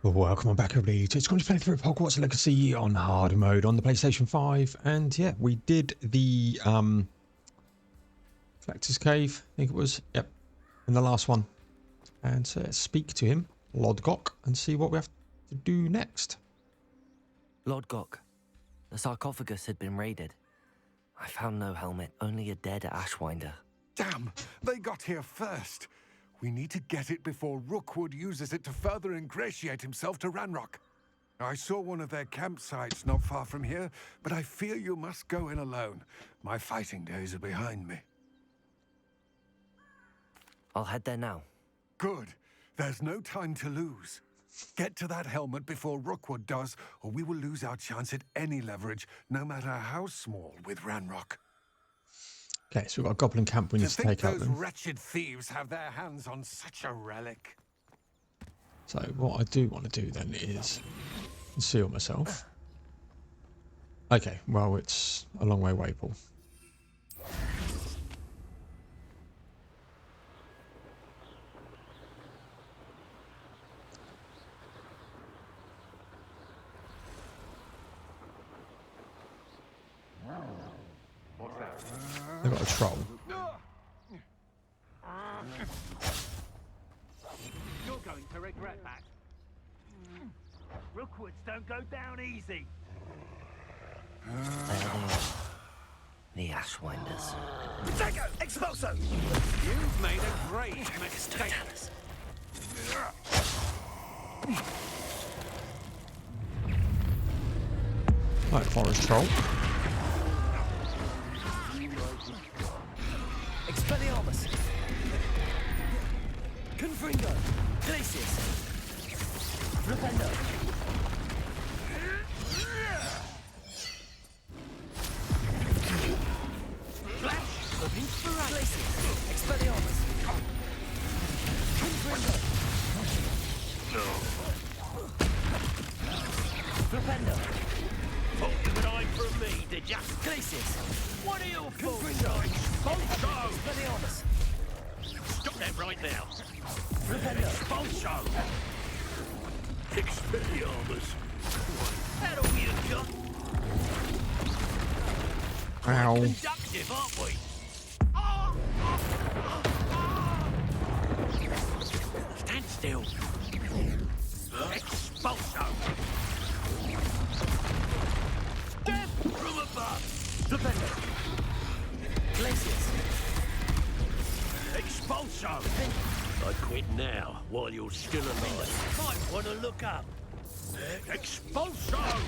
Welcome on back, everybody. It's going to play through Hogwarts Legacy on hard mode on the PlayStation 5. And yeah, we did the Collector's Cave, I think it was. Yep, in the last one. And so let's speak to him, Lodgok, and see what we have to do next. Lodgok, the sarcophagus had been raided. I found no helmet, only a dead Ashwinder. Damn! They got here first. We need to get it before Rookwood uses it to further ingratiate himself to Ranrock. I saw one of their campsites not far from here, but I fear you must go in alone. My fighting days are behind me. I'll head there now. Good. There's no time to lose. Get to that helmet before Rookwood does, or we will lose our chance at any leverage, no matter how small, with Ranrock. Okay, so we've got a goblin camp we need to take out those then. wretched thieves have their hands on such a relic. So what I do want to do then is conceal myself. Okay, well it's a long way away, Paul. They've got a troll. You're going to regret that. Rookwoods don't go down easy. The Ashwinders. Dago! Expulso! You've made a great mistake. Right, forest troll. Expelliarmus! Confringo! Glacius! Flipendo! Flash of Inspiration! Glacius! Expelliarmus! Confringo! Flipendo! Thought you would hide from me, did ya? Glacius! What are you for? Confringo! Expulso! Expelliarmus! Stop that right now. Flipendo! Expulso! Expelliarmus. That all you got? Ow. Conductive, aren't we? Stand still. Expulso! Death from above! Flipendo! Glacius! Expulso! I quit now, while you're still alive. Might want to look up. Expulso!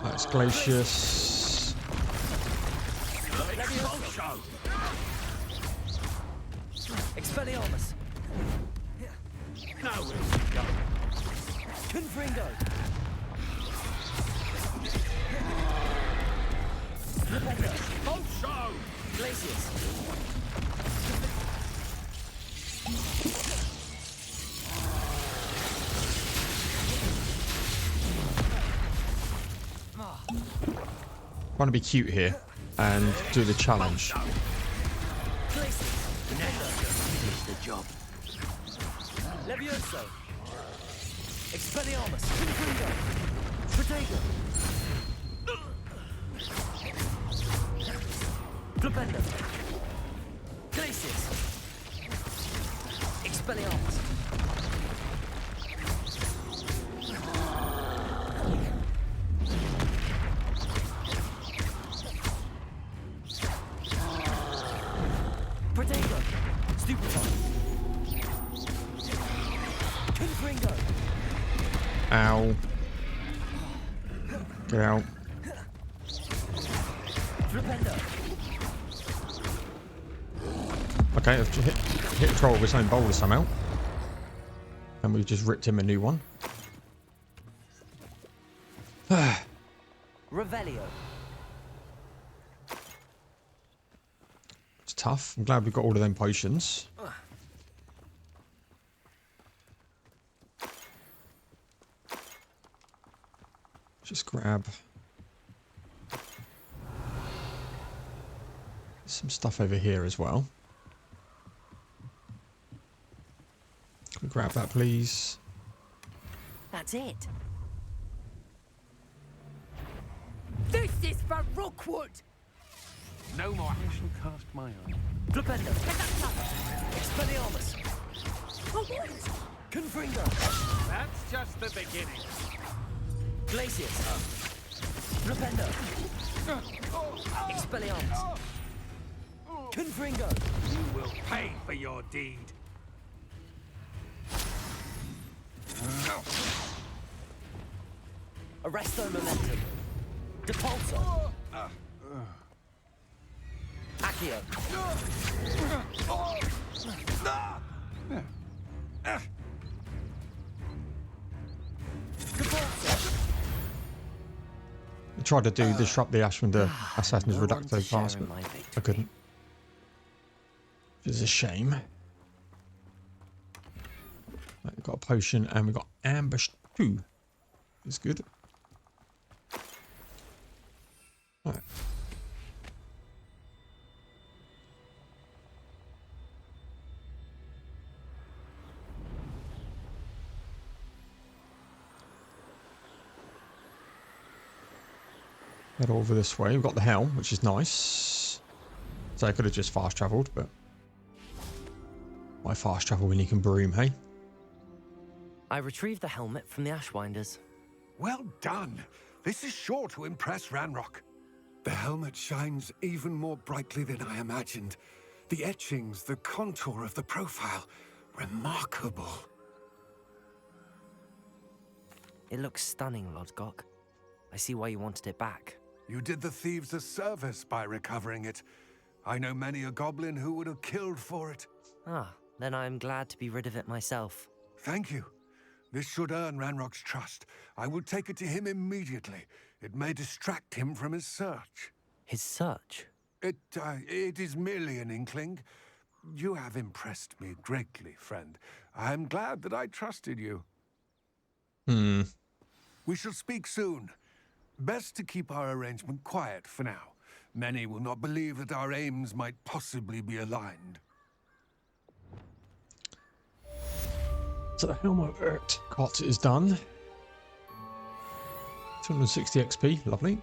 That's Glacius. Expulso! Expelliarmus! Nowhere to go. Confringo! Flipendo! Expulso! Glacius! Trying to be cute here and do the challenge. Glacius! Finish the job. Levioso! Expelliarmus! Confringo! Protego! Flipendo! Glacius! Expelliarmus! Protego! Stupefy! Confringo! Ow. Get out. Flipendo! Okay, I've just hit a troll with his own boulder somehow. And we've just ripped him a new one. Revelio! It's tough. I'm glad we've got all of them potions. Just grab some stuff over here as well. Can we grab that, please? That's it. This is for Rookwood! No more. I shall cast my eye. Flipendo. Expelliarmus. Oh, what? Confringo. That's just the beginning. Glacius. Flipendo. Expelliarmus. Confringo. You will pay for your deed. Arresto momentum. Depulso. Accio. Depulso. I tried to do disrupt the Ashwinder Assassin's No one to Reducto share class, in but my I victory. couldn't. Which is a shame. Right, we've got a potion and we've got ambush 2. It's good. Right. Head over this way. We've got the helm, which is nice. So I could have just fast travelled, but why fast travel when you can broom, hey? I retrieved the helmet from the Ashwinders. Well done. This is sure to impress Ranrock. The helmet shines even more brightly than I imagined. The etchings, the contour of the profile, remarkable. It looks stunning, Lodgok. I see why you wanted it back. You did the thieves a service by recovering it. I know many a goblin who would have killed for it. Ah, then I'm glad to be rid of it myself. Thank you. This should earn Ranrock's trust. I will take it to him immediately. It may distract him from his search. His search? It is merely an inkling. You have impressed me greatly, friend. I am glad that I trusted you. We shall speak soon. Best to keep our arrangement quiet for now. Many will not believe that our aims might possibly be aligned. So the helm of Cot is done. 260 XP, lovely.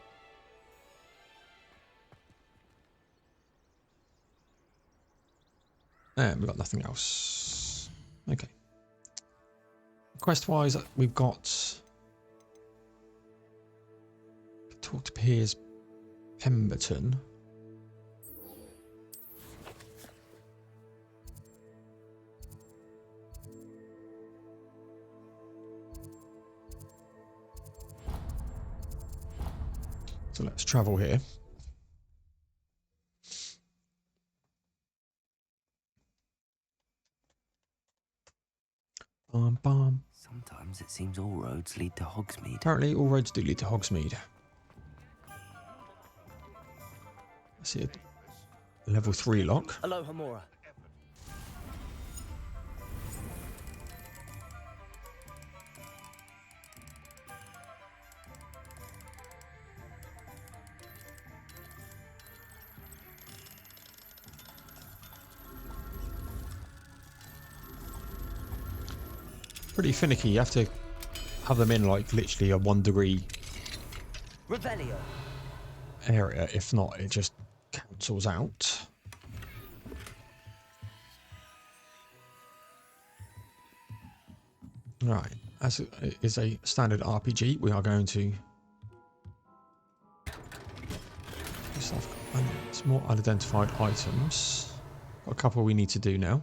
And we've got nothing else. Okay. Quest-wise, we've got... Talk to Piers Pemberton. So let's travel here. Bum, bum. Sometimes it seems all roads lead to Hogsmeade. Apparently all roads do lead to Hogsmeade. I see a level 3 lock. Aloha Mora. Pretty finicky. You have to have them in like literally a 1 degree Revelio. area. If not, it just cancels out. Right. As it is a standard RPG, we are going to some more unidentified items. Got a couple we need to do now.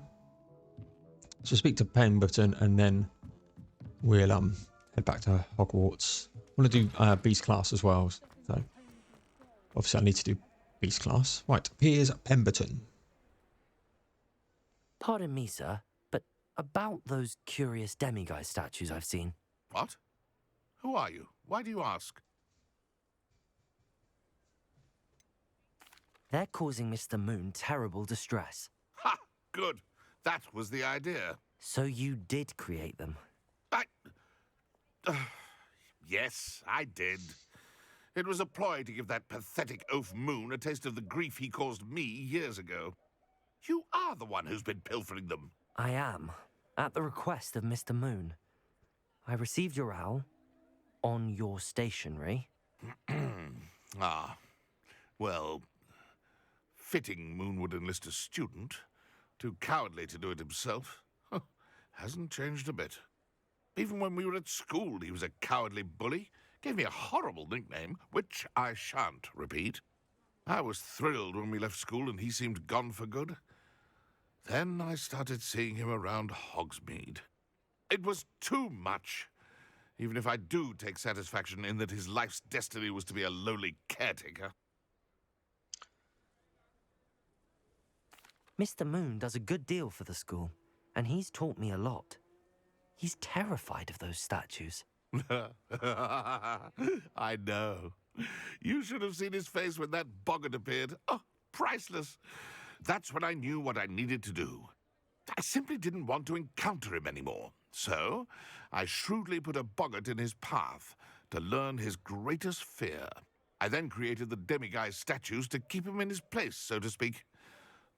So speak to Pemberton and then we'll head back to Hogwarts. I want to do Beast class as well. So obviously I need to do Beast class. Right, Piers Pemberton. Pardon me, sir, but about those curious demiguise statues I've seen. What? Who are you? Why do you ask? They're causing Mr. Moon terrible distress. Ha! Good. That was the idea. So you did create them? Yes, I did. It was a ploy to give that pathetic oaf Moon a taste of the grief he caused me years ago. You are the one who's been pilfering them. I am, at the request of Mr. Moon. I received your owl on your stationery. Ah, well, fitting Moon would enlist a student. Too cowardly to do it himself. Huh, hasn't changed a bit. Even when we were at school, he was a cowardly bully. Gave me a horrible nickname, which I shan't repeat. I was thrilled when we left school and he seemed gone for good. Then I started seeing him around Hogsmeade. It was too much. Even if I do take satisfaction in that his life's destiny was to be a lowly caretaker. Mr. Moon does a good deal for the school, and he's taught me a lot. He's terrified of those statues. I know. You should have seen his face when that boggart appeared. Oh, priceless. That's when I knew what I needed to do. I simply didn't want to encounter him anymore. So, I shrewdly put a boggart in his path to learn his greatest fear. I then created the demiguise statues to keep him in his place, so to speak.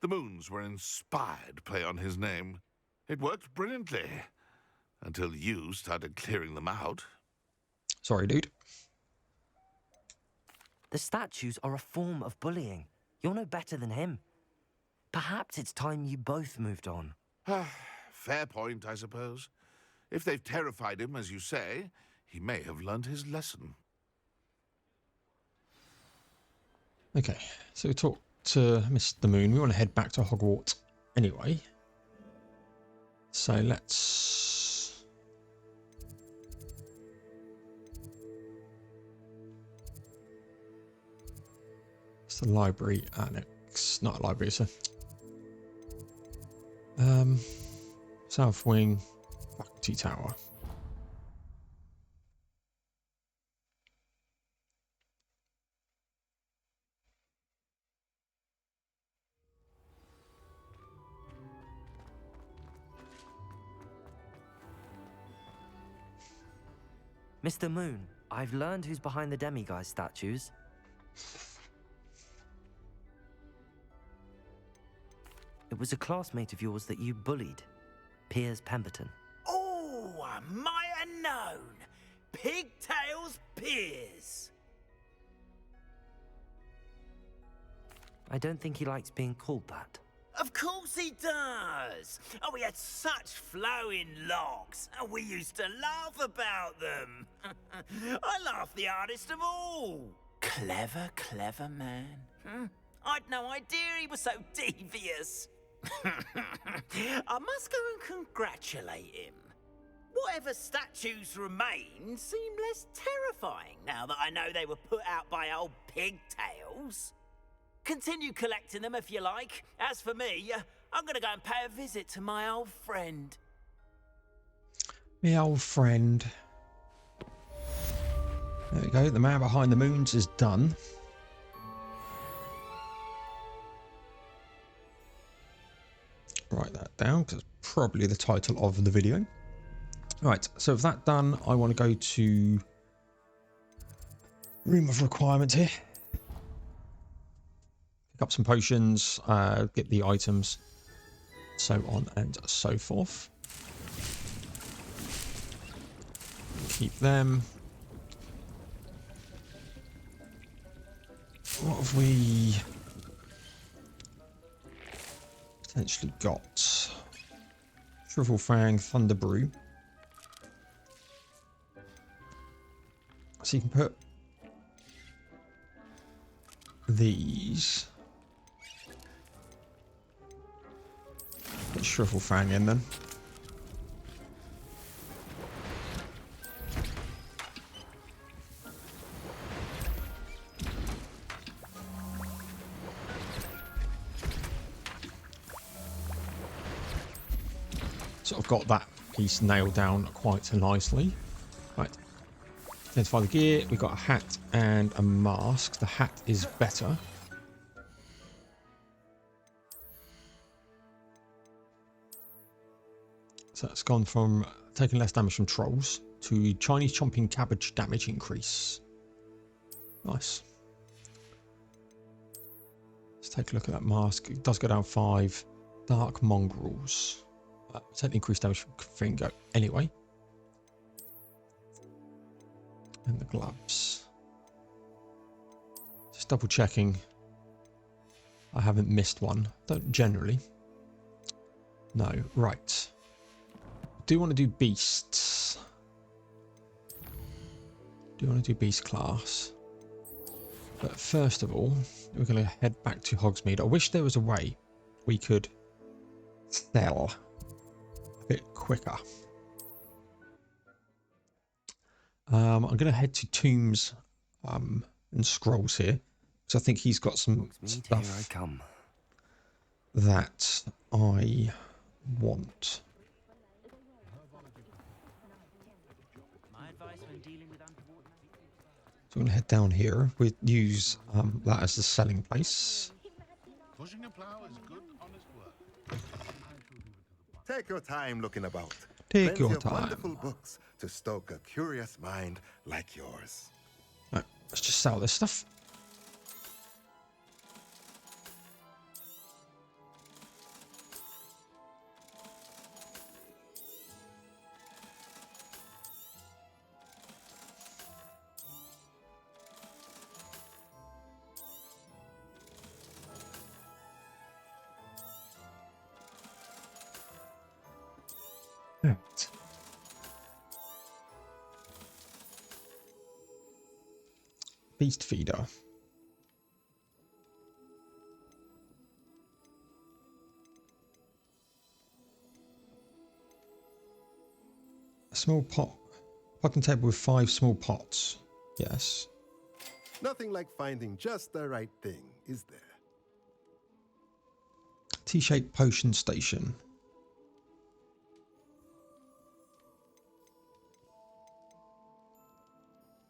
The moons were an inspired play on his name. It worked brilliantly. Until you started clearing them out. Sorry, dude. The statues are a form of bullying. You're no better than him. Perhaps it's time you both moved on. Fair point, I suppose. If they've terrified him, as you say, he may have learned his lesson. Okay, so we talked to Mr. Moon. We want to head back to Hogwarts anyway. So let's... It's the library annex. Not a library, it's a... South Wing, Faculty Tower. Mr. Moon, I've learned who's behind the demiguise statues. It was a classmate of yours that you bullied, Piers Pemberton. Oh, I might have known. Pigtails Piers. I don't think he likes being called that. Of course he does. Oh, he had such flowing locks, and we used to laugh about them. I laughed the hardest of all. Clever, clever man. I'd no idea he was so devious. I must go and congratulate him. Whatever statues remain seem less terrifying now that I know they were put out by old pigtails. Continue collecting them if you like. As for me, I'm going to go and pay a visit to my old friend. My old friend. There we go. The man behind the moons is done. Write that down because it's probably the title of the video. Right, so with that done, I want to go to room of requirement here. Pick up some potions, get the items, so on and so forth. Keep them. What have we potentially got? Shrivel Fang, Thunder Brew. So you can put these. Put Shrivel Fang in then. Sort of got that piece nailed down quite nicely. Right. Identify the gear. We've got a hat and a mask. The hat is better. So it's gone from taking less damage from trolls to Chinese chomping cabbage damage increase. Nice. Let's take a look at that mask. It does go down 5. Dark mongrels. Certainly increased damage from finger anyway. And the gloves. Just double checking I haven't missed one. Don't generally. No, right. Do want to do beasts. Do want to do beast class. But first of all, we're going to head back to Hogsmeade. I wish there was a way we could sell a bit quicker. I'm going to head to Tombs and Scrolls here. because I think he's got some Hogsmeade, here I stuff come. that I want. So I'm going to head down here. We'd use that as the selling place. Pushing a plow is good, honest work. Take your time looking about. Take Plenty your of time. wonderful books to stoke a curious mind like yours. Right, let's just sell this stuff. Right. Beast feeder. A small pot. Potting table with 5 small pots. Yes. Nothing like finding just the right thing, is there? T-shaped potion station.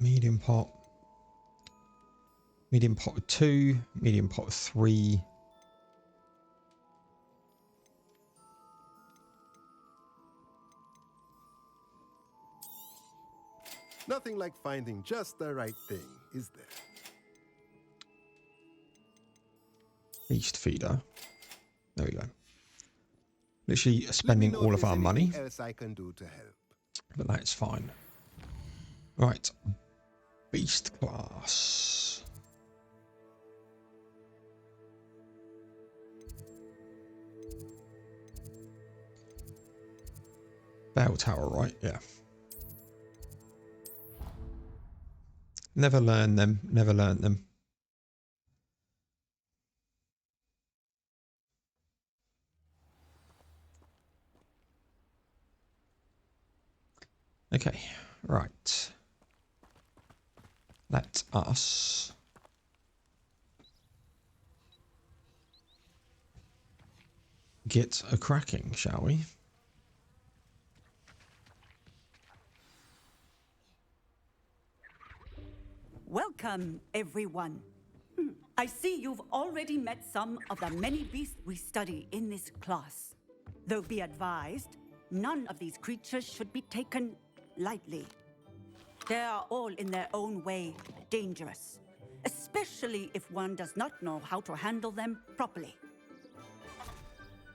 Medium pot. Medium pot of 2. Medium pot of 3. Nothing like finding just the right thing, is there? Beast feeder. There we go. Literally Let me spending know all if of there's our money, anything else I can do to help. but that's fine. Right. Beast class. Bell tower, right? Yeah. Never learn them. Never learned them. Okay, right. Let us get a cracking, shall we? Welcome, everyone. I see you've already met some of the many beasts we study in this class. Though be advised, none of these creatures should be taken lightly. They are all in their own way dangerous, especially if one does not know how to handle them properly.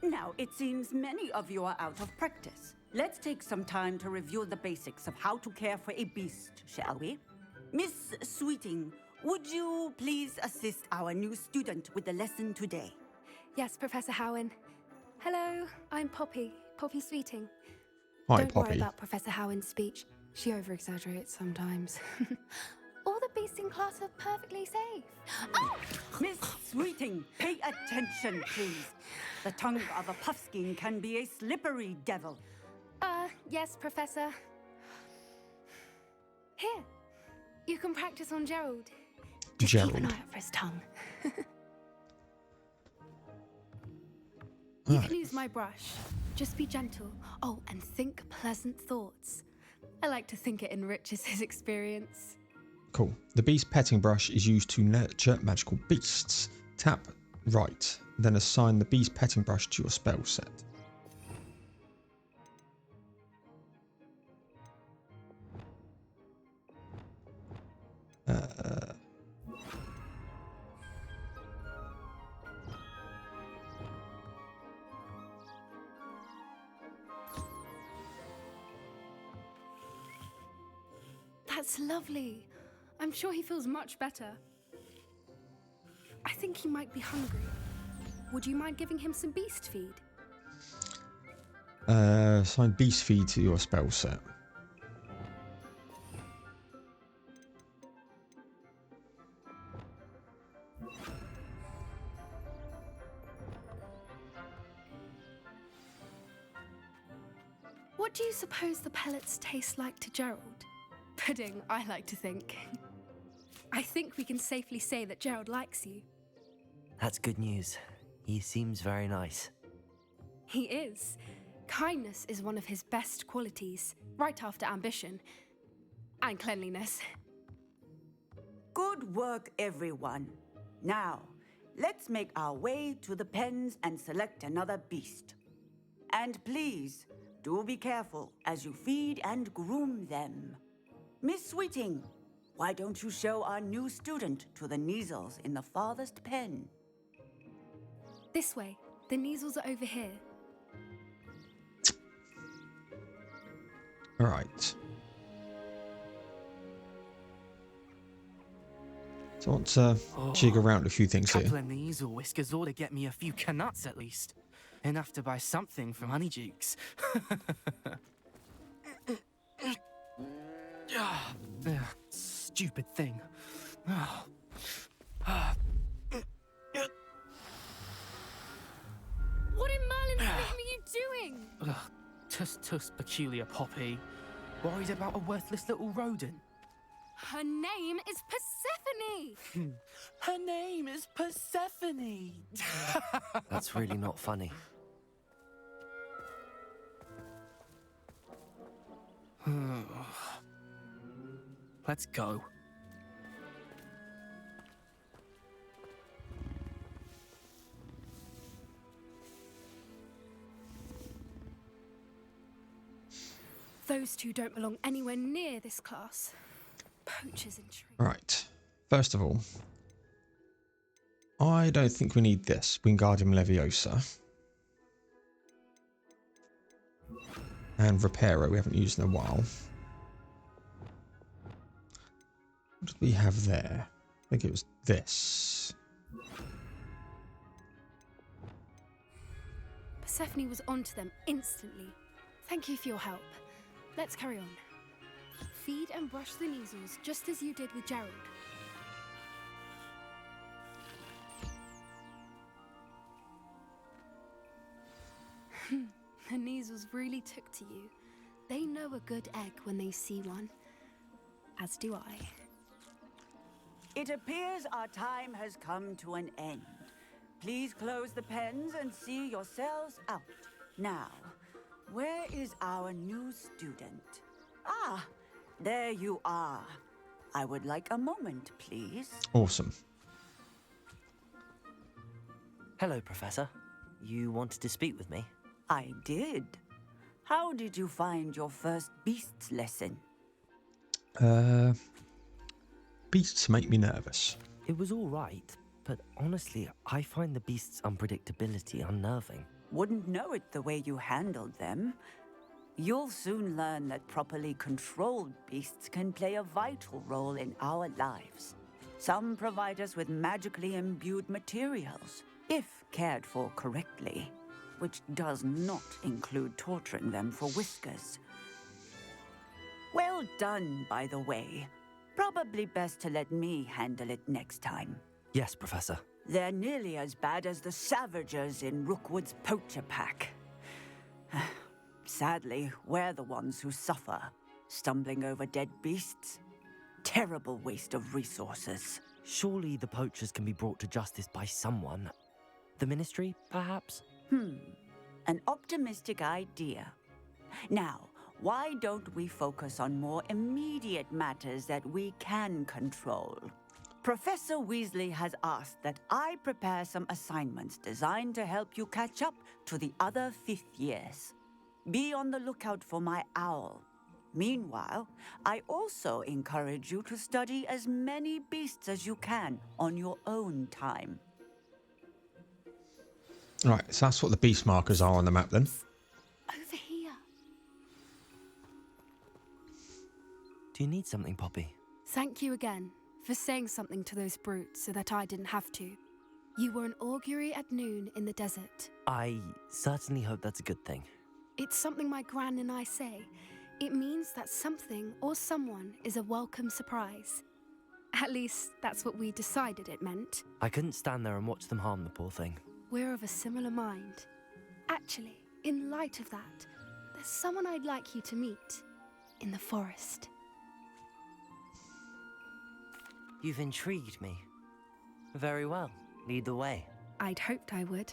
Now, it seems many of you are out of practice. Let's take some time to review the basics of how to care for a beast, shall we? Miss Sweeting, would you please assist our new student with the lesson today? Yes, Professor Howen. Hello, I'm Poppy Sweeting. Hi, Don't worry Poppy. about Professor Howen's speech. She over-exaggerates sometimes. All the beasts in class are perfectly safe. Oh! Miss Sweeting, pay attention, please. The tongue of a puffskein can be a slippery devil. Yes, Professor. Here, you can practice on Gerald. Just keep an Gerald. eye out for his tongue. You Alright. can use my brush. Just be gentle. Oh, and think pleasant thoughts. I like to think it enriches his experience. Cool. The beast petting brush is used to nurture magical beasts. Tap right, then assign the beast petting brush to your spell set. That's lovely. I'm sure he feels much better. I think he might be hungry. Would you mind giving him some beast feed? Assign beast feed to your spell set. What do you suppose the pellets taste like to Gerald? Pudding, I like to think. I think we can safely say that Gerald likes you. That's good news. He seems very nice. He is. Kindness is one of his best qualities, right after ambition. And cleanliness. Good work, everyone. Now, let's make our way to the pens and select another beast. And please, do be careful as you feed and groom them. Miss Sweeting, why don't you show our new student to the Neasels in the farthest pen? This way. The Neasels are over here. All right. So I want to jig around a few things here. Couple of Neasel whiskers ought to get me a few canuts at least. Enough to buy something from Honeydukes. Stupid thing. What in Merlin's name are you doing? Tuss, peculiar poppy. Worried about a worthless little rodent. Her name is Persephone! Her name is Persephone! That's really not funny. Let's go. Those two don't belong anywhere near this class. Poachers and trees. Right. First of all, I don't think we need this. Wingardium Leviosa. And Reparo, we haven't used in a while. What did we have there? I think it was this. Persephone was onto them instantly. Thank you for your help. Let's carry on. Feed and brush the Neasels just as you did with Gerald. The Neasels really took to you. They know a good egg when they see one. As do I. It appears our time has come to an end. Please close the pens and see yourselves out. Now, where is our new student? Ah, there you are. I would like a moment, please. Awesome. Hello, Professor. You wanted to speak with me? I did. How did you find your first beasts lesson? Beasts make me nervous. It was all right, but honestly, I find the beasts' unpredictability unnerving. Wouldn't know it the way you handled them. You'll soon learn that properly controlled beasts can play a vital role in our lives. Some provide us with magically imbued materials, if cared for correctly, which does not include torturing them for whiskers. Well done, by the way. Probably best to let me handle it next time. Yes, Professor. They're nearly as bad as the Savagers in Rookwood's poacher pack. Sadly, we're the ones who suffer, stumbling over dead beasts. Terrible waste of resources. Surely the poachers can be brought to justice by someone. The Ministry, perhaps? An optimistic idea. Now, why don't we focus on more immediate matters that we can control? Professor Weasley has asked that I prepare some assignments designed to help you catch up to the other 5th years. Be on the lookout for my owl. Meanwhile, I also encourage you to study as many beasts as you can on your own time. Right, so that's what the beast markers are on the map then. Over here. Do you need something, Poppy? Thank you again for saying something to those brutes so that I didn't have to. You were an augury at noon in the desert. I certainly hope that's a good thing. It's something my gran and I say. It means that something or someone is a welcome surprise. At least, that's what we decided it meant. I couldn't stand there and watch them harm the poor thing. We're of a similar mind. Actually, in light of that, there's someone I'd like you to meet in the forest. You've intrigued me. Very well. Lead the way. I'd hoped I would.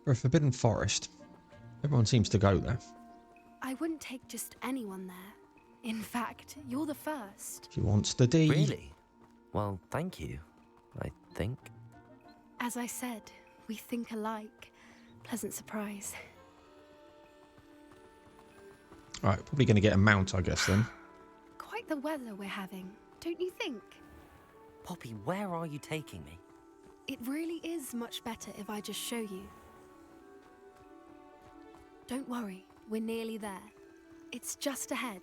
For a forbidden forest, everyone seems to go there. I wouldn't take just anyone there. In fact, you're the first. She wants the D. Really? Well, thank you, I think. As I said, we think alike. Pleasant surprise. Right, probably going to get a mount, I guess, then. Quite the weather we're having, don't you think? Poppy, where are you taking me? It really is much better if I just show you. Don't worry, we're nearly there. It's just ahead.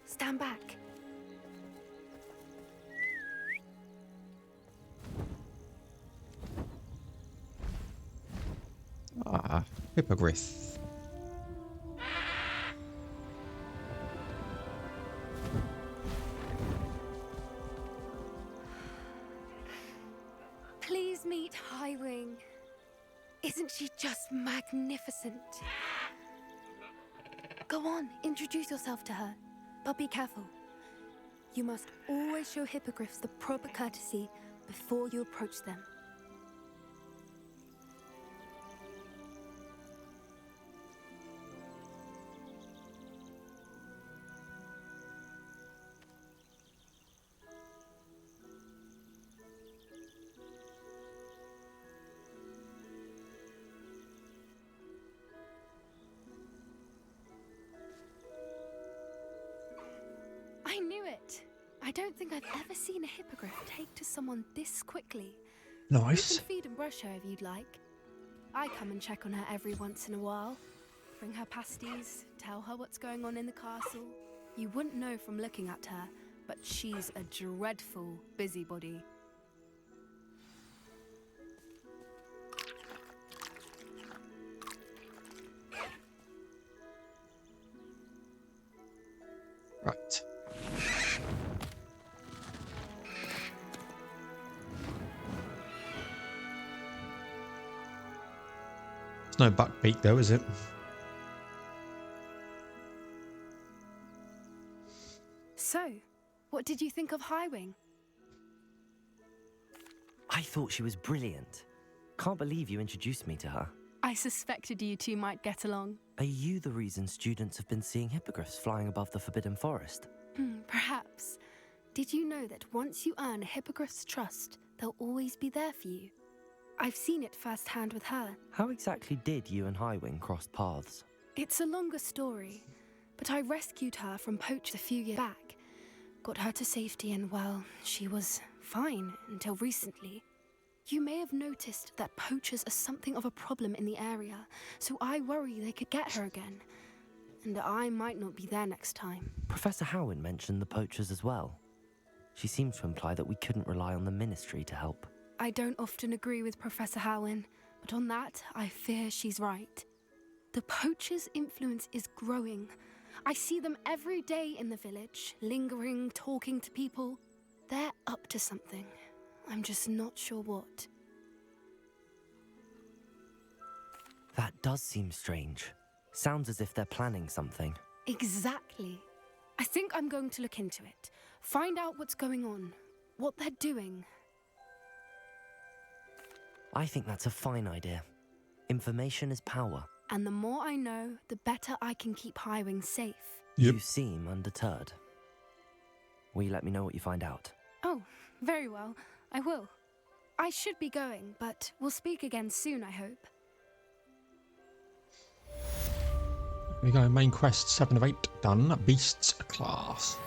Stand back. Ah, hippogriff. Please meet Highwing. Isn't she just magnificent? Go on, introduce yourself to her. But be careful. You must always show hippogriffs the proper courtesy before you approach them. I knew it. I don't think I've ever seen a hippogriff take to someone this quickly. Nice. You can feed and brush her if you'd like. I come and check on her every once in a while. Bring her pasties, tell her what's going on in the castle. You wouldn't know from looking at her, but she's a dreadful busybody. Right. It's no buckbeak though, is it? So, what did you think of Highwing? I thought she was brilliant. Can't believe you introduced me to her. I suspected you two might get along. Are you the reason students have been seeing hippogriffs flying above the Forbidden Forest? Perhaps. Did you know that once you earn a hippogriff's trust, they'll always be there for you? I've seen it firsthand with her. How exactly did you and Highwing cross paths? It's a longer story, but I rescued her from poachers a few years back. Got her to safety and, well, she was fine until recently. You may have noticed that poachers are something of a problem in the area, so I worry they could get her again. And I might not be there next time. Professor Howin mentioned the poachers as well. She seemed to imply that we couldn't rely on the ministry to help. I don't often agree with Professor Howin, but on that, I fear she's right. The poachers' influence is growing. I see them every day in the village, lingering, talking to people. They're up to something. I'm just not sure what. That does seem strange. Sounds as if they're planning something. Exactly. I think I'm going to look into it. Find out what's going on, what they're doing. I think that's a fine idea. Information is power. And the more I know, the better I can keep Highwing safe. Yep. You seem undeterred. Will you let me know what you find out? Oh, very well. I will. I should be going, but we'll speak again soon, I hope. Here we go. Main quest 7 of 8 done. Beasts class.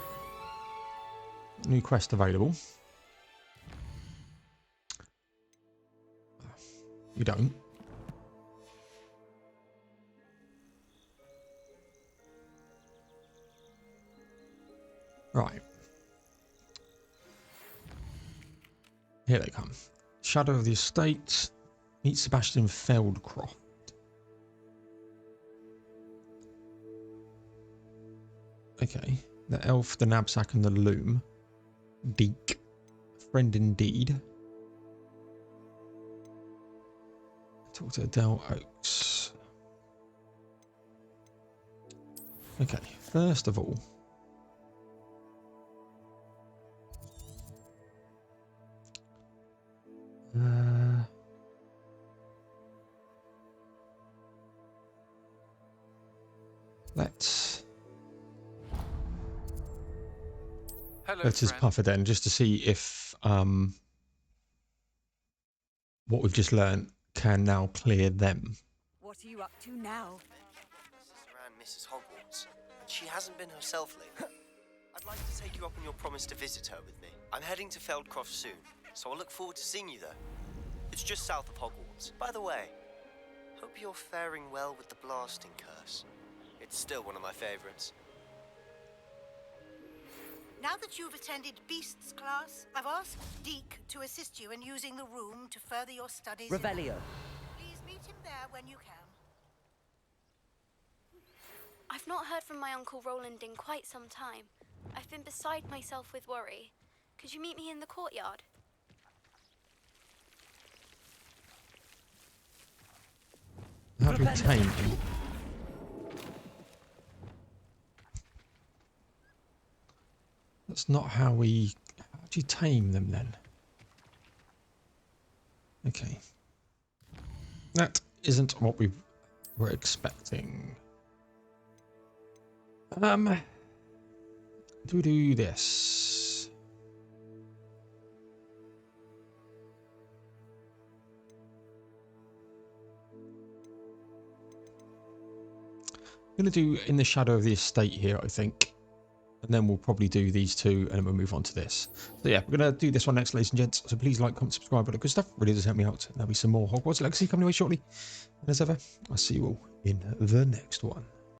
New quest available. We don't. Right. Here they come. Shadow of the Estate. Meet Sebastian Feldcroft. Okay. The Elf, the Knapsack, and the Loom. Deek. Friend indeed. Talk to Adele Oaks. Okay. First of all. Let's just puff it then, just to see if what we've just learned can now clear them. What are you up to now? This is around Mrs. Hogwarts, and she hasn't been herself lately. I'd like to take you up on your promise to visit her with me. I'm heading to Feldcroft soon, so I'll look forward to seeing you there. It's just south of Hogwarts. By the way, hope you're faring well with the blasting curse. It's still one of my favorites. Now that you've attended Beasts class, I've asked Deek to assist you in using the room to further your studies. Revelio. Please meet him there when you can. I've not heard from my Uncle Roland in quite some time. I've been beside myself with worry. Could you meet me in the courtyard? How do we tame him? That's not how we... How do you tame them then? Okay. That isn't what we were expecting. Do we do this? I'm going to do In the Shadow of the Estate here, I think. And then we'll probably do these two, and then we'll move on to this. So yeah, we're going to do this one next, ladies and gents. So please like, comment, subscribe, all that good stuff. Really does help me out. There'll be some more Hogwarts Legacy coming away shortly. And as ever, I'll see you all in the next one.